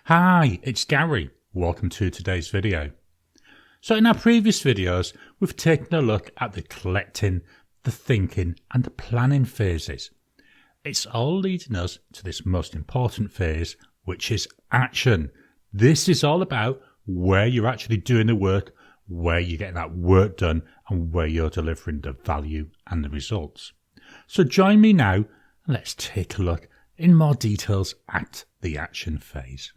Hi, it's Gary. Welcome to today's video. So in our previous videos, we've taken a look at the collecting, the thinking and the planning phases. It's all leading us to this most important phase, which is action. This is all about where you're actually doing the work, where you're getting that work done and where you're delivering the value and the results. So join me now and let's take a look in more details at the action phase.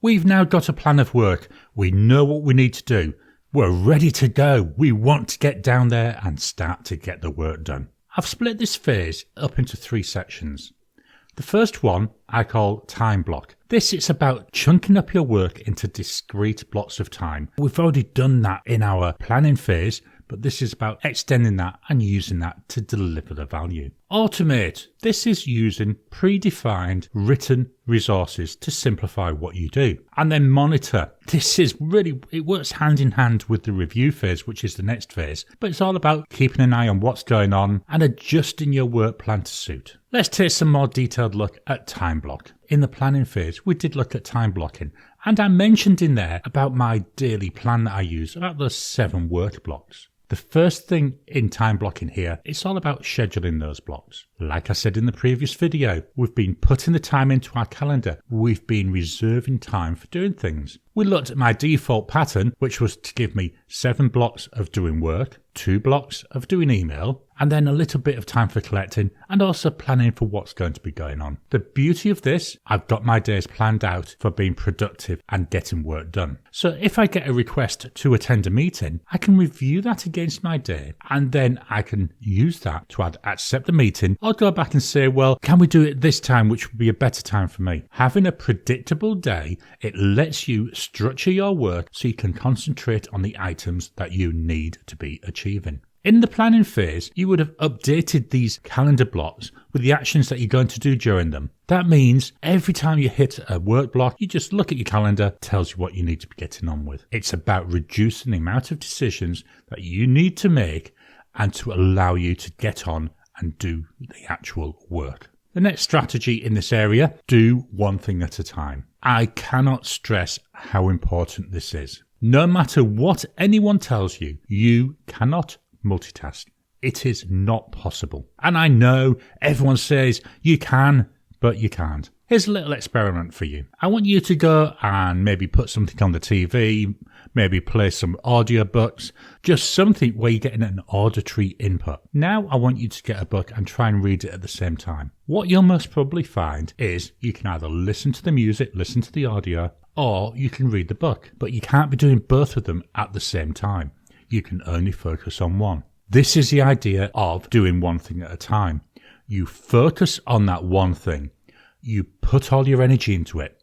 We've now got a plan of work. We know what we need to do. We're ready to go. We want to get down there and start to get the work done. I've split this phase up into 3 sections. The first one I call time block. This is about chunking up your work into discrete blocks of time. We've already done that in our planning phase, but this is about extending that and using that to deliver the value. Automate. This is using predefined written resources to simplify what you do. And then monitor. This is really, it works hand in hand with the review phase, which is the next phase, but it's all about keeping an eye on what's going on and adjusting your work plan to suit. Let's take some more detailed look at time block. In the planning phase, we did look at time blocking, and I mentioned in there about my daily plan that I use, about those 7 work blocks. The first thing in time blocking here, it's all about scheduling those blocks. Like I said in the previous video, we've been putting the time into our calendar. We've been reserving time for doing things. We looked at my default pattern, which was to give me 7 blocks of doing work, 2 blocks of doing email, and then a little bit of time for collecting and also planning for what's going to be going on. The beauty of this, I've got my days planned out for being productive and getting work done. So if I get a request to attend a meeting, I can review that against my day and then I can use that to accept the meeting or go back and say, well, can we do it this time, which would be a better time for me? Having a predictable day, it lets you structure your work so you can concentrate on the items that you need to be achieving. In the planning phase, you would have updated these calendar blocks with the actions that you're going to do during them. That means every time you hit a work block, you just look at your calendar, it tells you what you need to be getting on with. It's about reducing the amount of decisions that you need to make and to allow you to get on and do the actual work. The next strategy in this area, do one thing at a time. I cannot stress how important this is. No matter what anyone tells you, you cannot multitask. It is not possible. And I know everyone says you can, but you can't. Here's a little experiment for you. I want you to go and maybe put something on the TV, maybe play some audiobooks, just something where you're getting an auditory input. Now I want you to get a book and try and read it at the same time. What you'll most probably find is you can either listen to the music, listen to the audio, or you can read the book. But you can't be doing both of them at the same time. You can only focus on one. This is the idea of doing one thing at a time. You focus on that one thing. You put all your energy into it.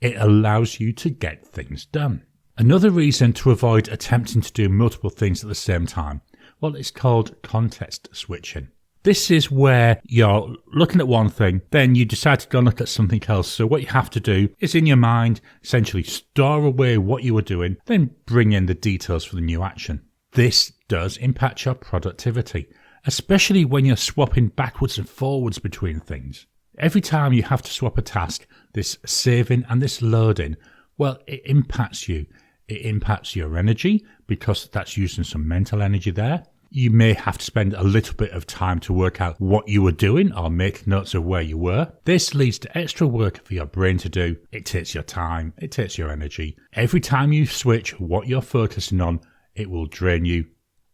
It allows you to get things done. Another reason to avoid attempting to do multiple things at the same time, well, it's called context switching. This is where you're looking at one thing, then you decide to go and look at something else. So what you have to do is in your mind, essentially store away what you were doing, then bring in the details for the new action. This does impact your productivity, especially when you're swapping backwards and forwards between things. Every time you have to swap a task, this saving and this loading, well, it impacts you. It impacts your energy because that's using some mental energy there. You may have to spend a little bit of time to work out what you were doing or make notes of where you were. This leads to extra work for your brain to do. It takes your time. It takes your energy. Every time you switch what you're focusing on, it will drain you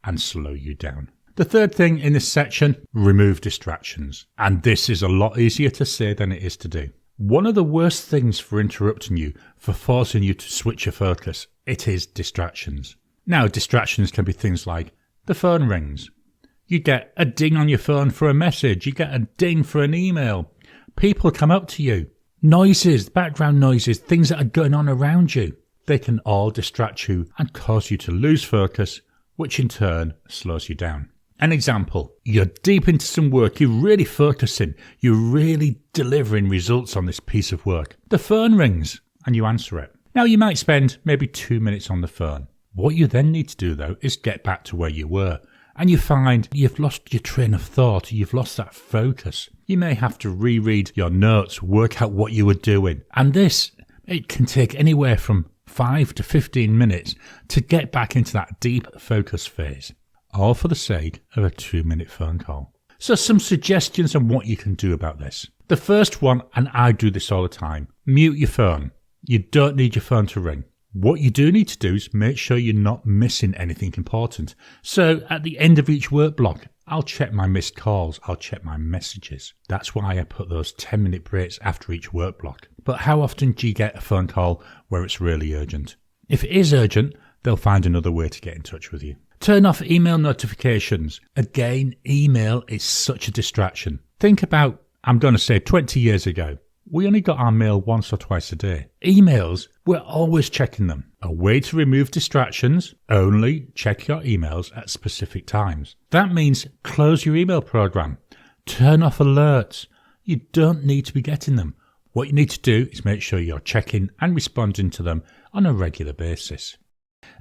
and slow you down. The third thing in this section, remove distractions. And this is a lot easier to say than it is to do. One of the worst things for interrupting you, for forcing you to switch your focus, it is distractions. Now, distractions can be things like the phone rings. You get a ding on your phone for a message. You get a ding for an email. People come up to you. Noises, background noises, things that are going on around you. They can all distract you and cause you to lose focus, which in turn slows you down. An example, you're deep into some work, you're really focusing, you're really delivering results on this piece of work. The phone rings and you answer it. Now you might spend maybe 2 minutes on the phone. What you then need to do though is get back to where you were and you find you've lost your train of thought, you've lost that focus. You may have to reread your notes, work out what you were doing. And this, it can take anywhere from 5 to 15 minutes to get back into that deep focus phase, all for the sake of a 2-minute phone call. So some suggestions on what you can do about this. The first one, and I do this all the time, mute your phone. You don't need your phone to ring. What you do need to do is make sure you're not missing anything important. So at the end of each work block, I'll check my missed calls, I'll check my messages. That's why I put those 10-minute breaks after each work block. But how often do you get a phone call where it's really urgent? If it is urgent, they'll find another way to get in touch with you. Turn off email notifications. Again, email is such a distraction. Think about, I'm going to say 20 years ago, we only got our mail once or twice a day. Emails, we're always checking them. A way to remove distractions, only check your emails at specific times. That means close your email program. Turn off alerts. You don't need to be getting them. What you need to do is make sure you're checking and responding to them on a regular basis.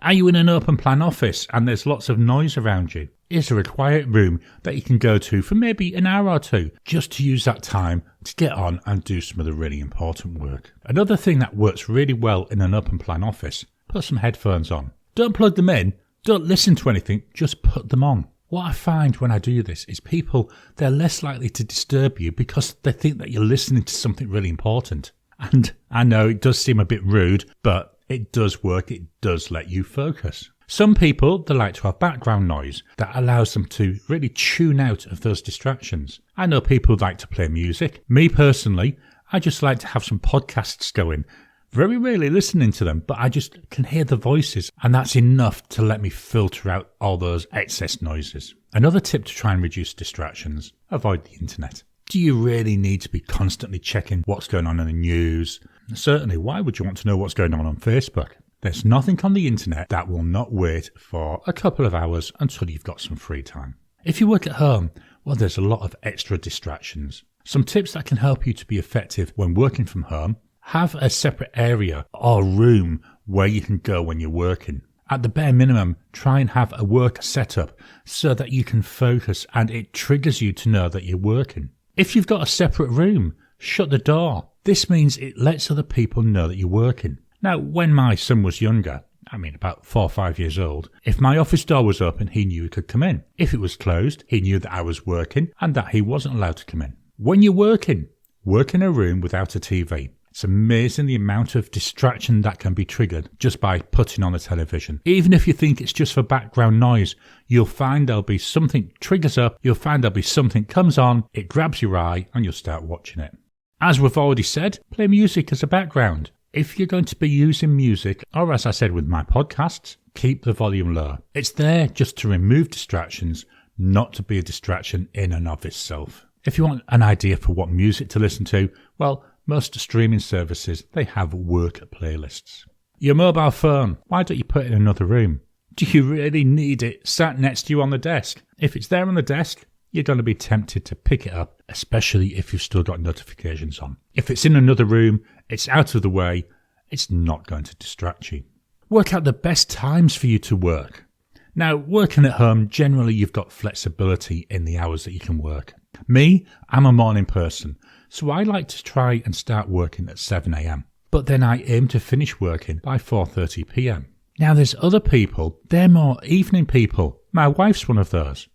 Are you in an open plan office and there's lots of noise around you? Is there a quiet room that you can go to for maybe an hour or two just to use that time to get on and do some of the really important work? Another thing that works really well in an open plan office, put some headphones on. Don't plug them in, don't listen to anything, just put them on. What I find when I do this is people, they're less likely to disturb you because they think that you're listening to something really important. And I know it does seem a bit rude, but it does work, it does let you focus. Some people, they like to have background noise that allows them to really tune out of those distractions. I know people like to play music. Me personally, I just like to have some podcasts going. Very rarely listening to them, but I just can hear the voices, and that's enough to let me filter out all those excess noises. Another tip to try and reduce distractions, avoid the internet. Do you really need to be constantly checking what's going on in the news? Certainly, why would you want to know what's going on Facebook? There's nothing on the internet that will not wait for a couple of hours until you've got some free time. If you work at home, well, there's a lot of extra distractions. Some tips that can help you to be effective when working from home: have a separate area or room where you can go when you're working. At the bare minimum, try and have a work setup so that you can focus and it triggers you to know that you're working. If you've got a separate room, shut the door. This means it lets other people know that you're working. Now, when my son was younger, about 4 or 5 years old, if my office door was open, he knew he could come in. If it was closed, he knew that I was working and that he wasn't allowed to come in. When you're working, work in a room without a TV. It's amazing the amount of distraction that can be triggered just by putting on the television. Even if you think it's just for background noise, you'll find there'll be something triggers up, you'll find there'll be something comes on, it grabs your eye and you'll start watching it. As we've already said, play music as a background. If you're going to be using music, or as I said with my podcasts, keep the volume low. It's there just to remove distractions, not to be a distraction in and of itself. If you want an idea for what music to listen to, well, most streaming services, they have work playlists. Your mobile phone, why don't you put it in another room? Do you really need it sat next to you on the desk? If it's there on the desk, you're going to be tempted to pick it up, especially if you've still got notifications on. If it's in another room, it's out of the way, it's not going to distract you. Work out the best times for you to work. Now, working at home, generally you've got flexibility in the hours that you can work. Me, I'm a morning person, so I like to try and start working at 7 a.m. But then I aim to finish working by 4:30 p.m. Now there's other people, they're more evening people. My wife's one of those.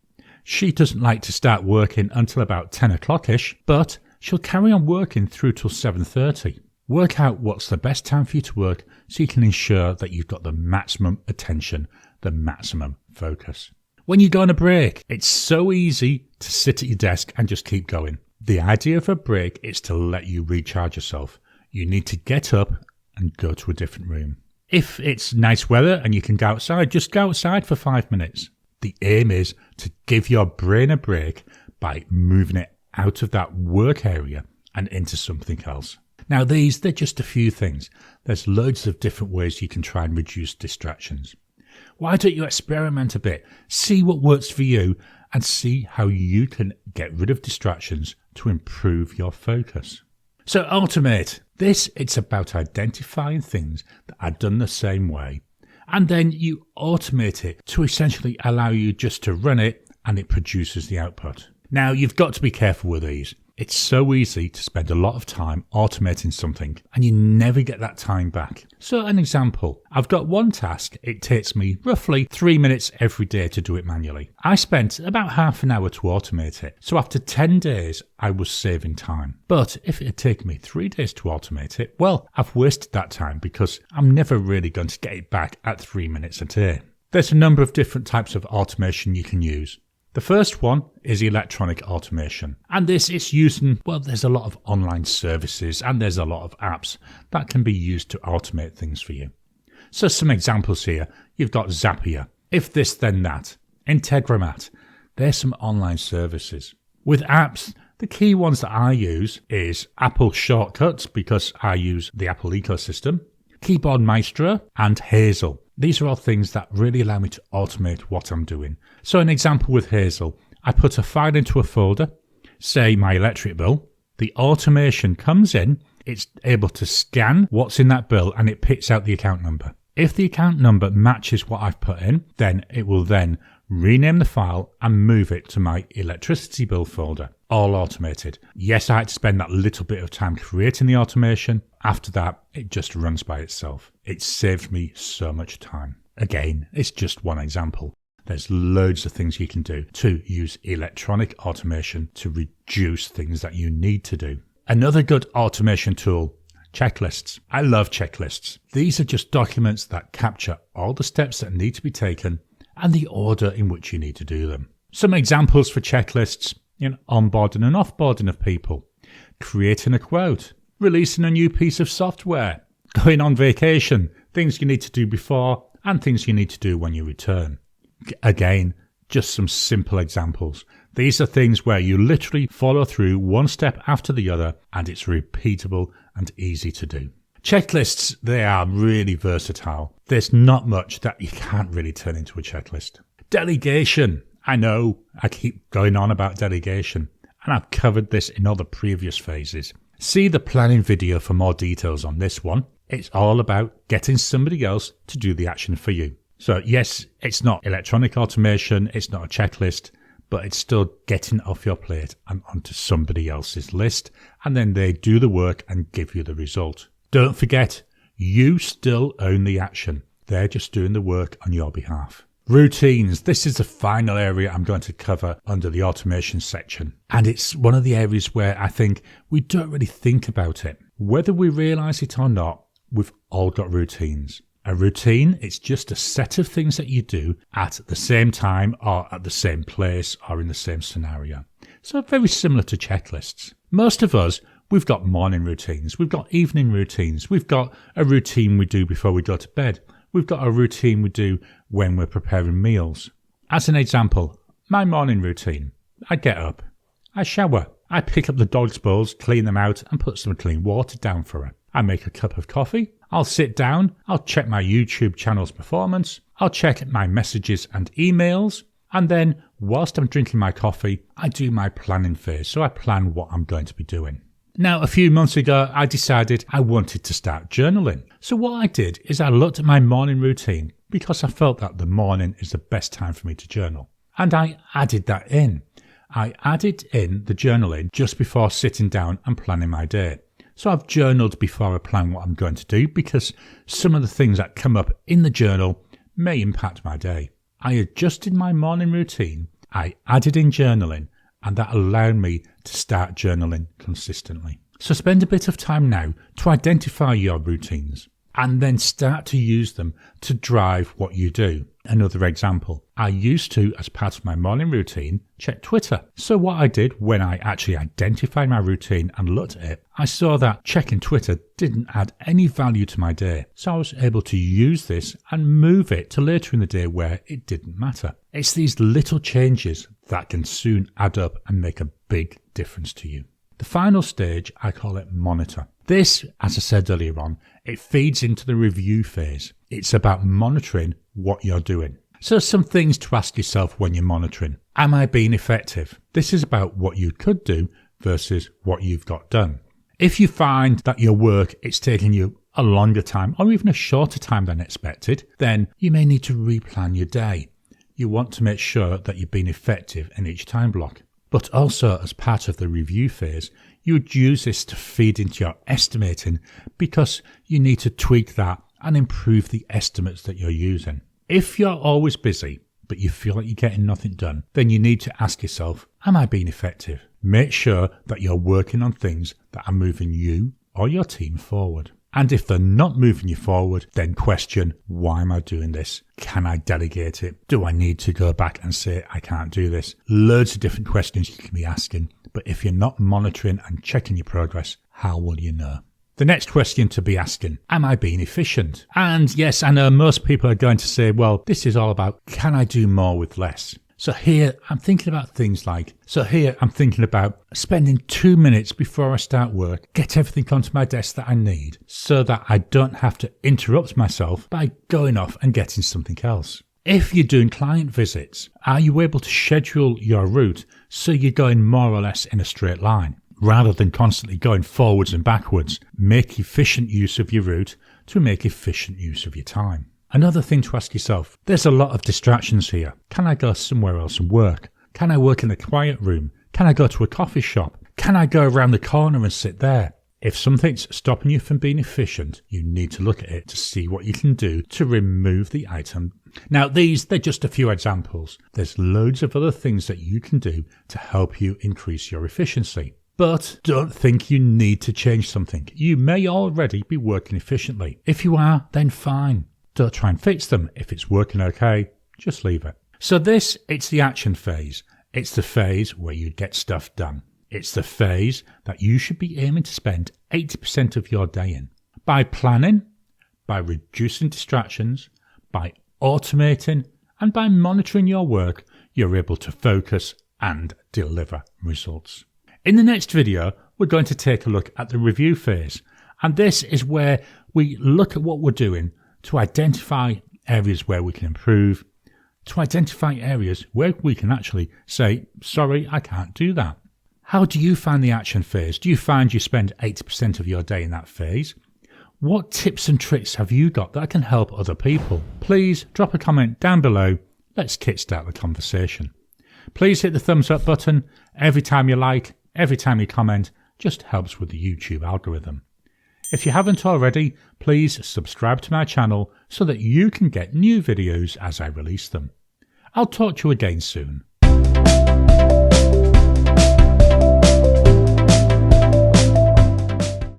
She doesn't like to start working until about 10 o'clock-ish, but she'll carry on working through till 7:30. Work out what's the best time for you to work so you can ensure that you've got the maximum attention, the maximum focus. When you go on a break, it's so easy to sit at your desk and just keep going. The idea of a break is to let you recharge yourself. You need to get up and go to a different room. If it's nice weather and you can go outside, just go outside for 5 minutes. The aim is to give your brain a break by moving it out of that work area and into something else. Now they're just a few things. There's loads of different ways you can try and reduce distractions. Why don't you experiment a bit? See what works for you and see how you can get rid of distractions to improve your focus. So automate. It's about identifying things that are done the same way and then you automate it to essentially allow you just to run it and it produces the output. Now, you've got to be careful with these. It's so easy to spend a lot of time automating something and you never get that time back. So an example, I've got one task. It takes me roughly 3 minutes every day to do it manually. I spent about half an hour to automate it. So after 10 days, I was saving time. But if it had taken me 3 days to automate it, well, I've wasted that time because I'm never really going to get it back at 3 minutes a day. There's a number of different types of automation you can use. The first one is electronic automation. And this is using, well, there's a lot of online services and there's a lot of apps that can be used to automate things for you. So some examples here. You've got Zapier, If This Then That, Integromat. There's some online services. With apps, the key ones that I use is Apple Shortcuts because I use the Apple ecosystem, Keyboard Maestro and Hazel. These are all things that really allow me to automate what I'm doing. So an example with Hazel, I put a file into a folder, say my electric bill. The automation comes in, it's able to scan what's in that bill and it picks out the account number. If the account number matches what I've put in, then it will then rename the file and move it to my electricity bill folder. All automated. Yes, I had to spend that little bit of time creating the automation. After that, it just runs by itself. It saved me so much time. Again, it's just one example. There's loads of things you can do to use electronic automation to reduce things that you need to do. Another good automation tool, checklists. I love checklists. These are just documents that capture all the steps that need to be taken and the order in which you need to do them. Some examples for checklists, onboarding and offboarding of people, creating a quote, releasing a new piece of software, going on vacation, things you need to do before and things you need to do when you return. Again, just some simple examples. These are things where you literally follow through one step after the other and it's repeatable and easy to do. Checklists, they are really versatile. There's not much that you can't really turn into a checklist. Delegation. I know I keep going on about delegation and I've covered this in other previous phases. See the planning video for more details on this one. It's all about getting somebody else to do the action for you. So yes, it's not electronic automation, it's not a checklist, but it's still getting off your plate and onto somebody else's list, and then they do the work and give you the result. Don't forget, you still own the action. They're just doing the work on your behalf. Routines. This is the final area I'm going to cover under the automation section. And it's one of the areas where I think we don't really think about it. Whether we realize it or not, we've all got routines. A routine, it's just a set of things that you do at the same time or at the same place or in the same scenario. So very similar to checklists. Most of us, we've got morning routines, we've got evening routines, we've got a routine we do before we go to bed, we've got a routine we do when we're preparing meals. As an example, my morning routine, I get up, I shower, I pick up the dog's bowls, clean them out and put some clean water down for her. I make a cup of coffee, I'll sit down, I'll check my YouTube channel's performance, I'll check my messages and emails, and then whilst I'm drinking my coffee, I do my planning phase, so I plan what I'm going to be doing. Now, a few months ago, I decided I wanted to start journaling. So what I did is I looked at my morning routine because I felt that the morning is the best time for me to journal. And I added that in. I added in the journaling just before sitting down and planning my day. So I've journaled before I plan what I'm going to do because some of the things that come up in the journal may impact my day. I adjusted my morning routine, I added in journaling, and that allowed me to start journaling consistently. So spend a bit of time now to identify your routines and then start to use them to drive what you do. Another example, I used to, as part of my morning routine, check Twitter. So what I did when I actually identified my routine and looked at it, I saw that checking Twitter didn't add any value to my day. So I was able to use this and move it to later in the day where it didn't matter. It's these little changes that can soon add up and make a big difference to you. The final stage, I call it monitor. This, as I said earlier on, it feeds into the review phase. It's about monitoring what you're doing. So some things to ask yourself when you're monitoring. Am I being effective? This is about what you could do versus what you've got done. If you find that your work is taking you a longer time or even a shorter time than expected, then you may need to replan your day. You want to make sure that you've been effective in each time block. But also, as part of the review phase, you would use this to feed into your estimating because you need to tweak that and improve the estimates that you're using. If you're always busy, but you feel like you're getting nothing done, then you need to ask yourself, am I being effective? Make sure that you're working on things that are moving you or your team forward. And if they're not moving you forward, then question, why am I doing this? Can I delegate it? Do I need to go back and say, I can't do this? Loads of different questions you can be asking. But if you're not monitoring and checking your progress, how will you know? The next question to be asking, am I being efficient? And yes, I know most people are going to say, well, this is all about, can I do more with less? So here I'm thinking about things like, spending 2 minutes before I start work, get everything onto my desk that I need so that I don't have to interrupt myself by going off and getting something else. If you're doing client visits, are you able to schedule your route so you're going more or less in a straight line rather than constantly going forwards and backwards? Make efficient use of your route to make efficient use of your time. Another thing to ask yourself, there's a lot of distractions here. Can I go somewhere else and work? Can I work in a quiet room? Can I go to a coffee shop? Can I go around the corner and sit there? If something's stopping you from being efficient, you need to look at it to see what you can do to remove the item. Now, they're just a few examples. There's loads of other things that you can do to help you increase your efficiency. But don't think you need to change something. You may already be working efficiently. If you are, then fine. Don't try and fix them. If it's working okay, just leave it. So it's the action phase. It's the phase where you get stuff done. It's the phase that you should be aiming to spend 80% of your day in. By planning, by reducing distractions, by automating, and by monitoring your work, you're able to focus and deliver results. In the next video, we're going to take a look at the review phase. And this is where we look at what we're doing to identify areas where we can improve, to identify areas where we can actually say, sorry, I can't do that. How do you find the action phase? Do you find you spend 80% of your day in that phase? What tips and tricks have you got that can help other people? Please drop a comment down below. Let's kickstart the conversation. Please hit the thumbs up button. Every time you like, every time you comment, just helps with the YouTube algorithm. If you haven't already, please subscribe to my channel so that you can get new videos as I release them. I'll talk to you again soon.